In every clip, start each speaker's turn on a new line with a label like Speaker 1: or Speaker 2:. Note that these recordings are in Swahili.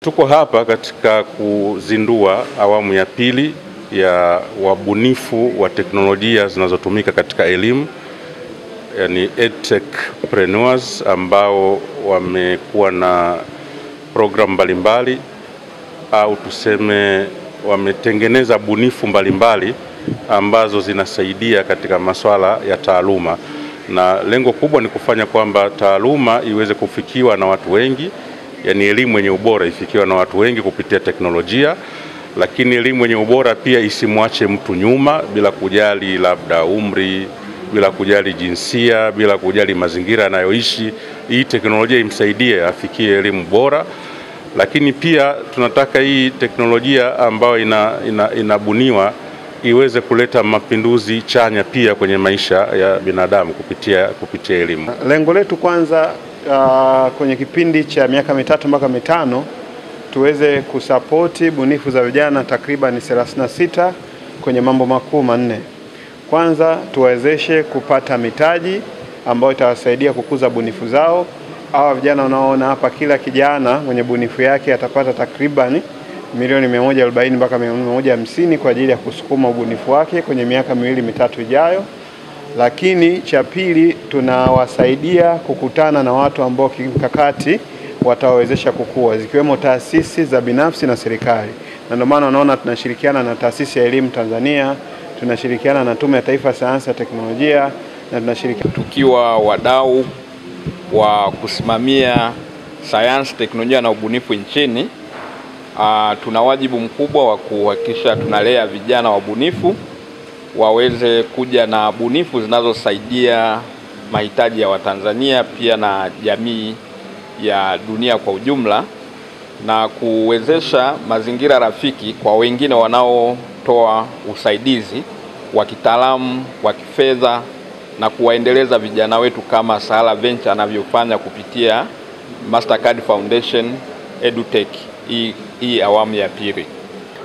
Speaker 1: Tuko hapa katika kuzindua awamu ya pili ya wabunifu wa teknolojia zinazotumika katika elimu, yani edtechpreneurs, ambao wamekuwa na program mbalimbali au tuseme wametengeneza bunifu mbalimbali ambazo zinasaidia katika masuala ya taaluma, na lengo kubwa ni kufanya kwamba taaluma iweze kufikiwa na watu wengi, yani elimu yenye ubora ifikiwa na watu wengi kupitia teknolojia, lakini elimu yenye ubora pia isimwache mtu nyuma, bila kujali labda umri, bila kujali jinsia, bila kujali mazingira anayoishi. Hii teknolojia imsaidie afikie elimu bora. Lakini pia tunataka hii teknolojia ambayo inabuniwa iweze kuleta mapinduzi chanya pia kwenye maisha ya binadamu kupitia elimu.
Speaker 2: Lengo letu kwanza, kwenye kipindi cha miaka 3 mpaka 5 tuweze kusapoti bunifu za vijana takriban 36 kwenye mambo makuu 4. Kwanza, tuwezeshe kupata mitaji ambayo itawasaidia kukuza bunifu zao. Hawa vijana unaoona hapa, kila kijana mwenye bunifu yake atapata takriban milioni 140 mpaka 150 kwa ajili ya kusukuma ubunifu wake kwenye miaka 2-3 ijayo. Lakini cha pili, tunawasaidia kukutana na watu ambao kimkakati watawezesha kukua, zikiwemo taasisi za binafsi na serikali. Na ndio maana unaona tunashirikiana na Taasisi ya Elimu Tanzania, tunashirikiana na Tume ya Taifa ya Sayansi na Teknolojia, na tunashirikiana
Speaker 3: tukiwa wadau wa kusimamia sayansi, teknolojia na ubunifu nchini. Tuna wajibu mkubwa wa kuhakikisha tunalea vijana wabunifu waweze kuja na bunifu zinazosaidia mahitaji ya Watanzania pia na jamii ya dunia kwa ujumla, na kuwezesha mazingira rafiki kwa wengine wanaotoa usaidizi wa kitaalamu, wa kifedha, na kuwaendeleza vijana wetu kama Sahara Venture anavyofanya kupitia Mastercard Foundation EduTech hii awamu ya pili.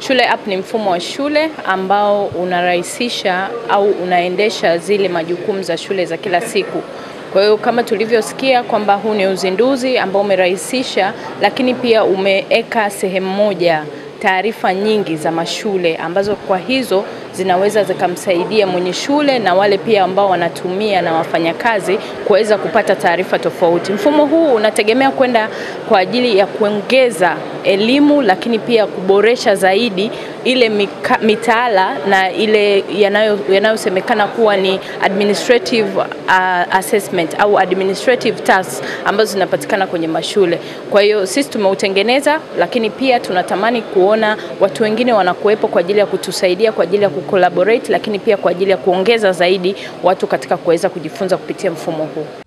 Speaker 4: Shule App ni mfumo wa shule ambao unarahisisha au unaendesha zile majukumu za shule za kila siku. Kwa hiyo kama tulivyosikia kwamba huu ni uzinduzi ambao umerahisisha, lakini pia umeeka sehemu moja taarifa nyingi za mashule ambazo kwa hizo zinaweza zikamsaidia mwenye shule na wale pia ambao wanatumia na wafanyakazi kuweza kupata taarifa tofauti. Mfumo huu unategemea kwenda kwa ajili ya kuongeza elimu, lakini pia kuboresha zaidi ile mitaala na ile yanayosemekana kuwa ni administrative assessment au administrative tasks ambazo zinapatikana kwenye mashule. Kwa hiyo sisi tumeutengeneza, lakini pia tunatamani kuona watu wengine wanakuwepo kwa ajili ya kutusaidia, kwa ajili ya kucollaborate, lakini pia kwa ajili ya kuongeza zaidi watu katika kuweza kujifunza kupitia mfumo huu.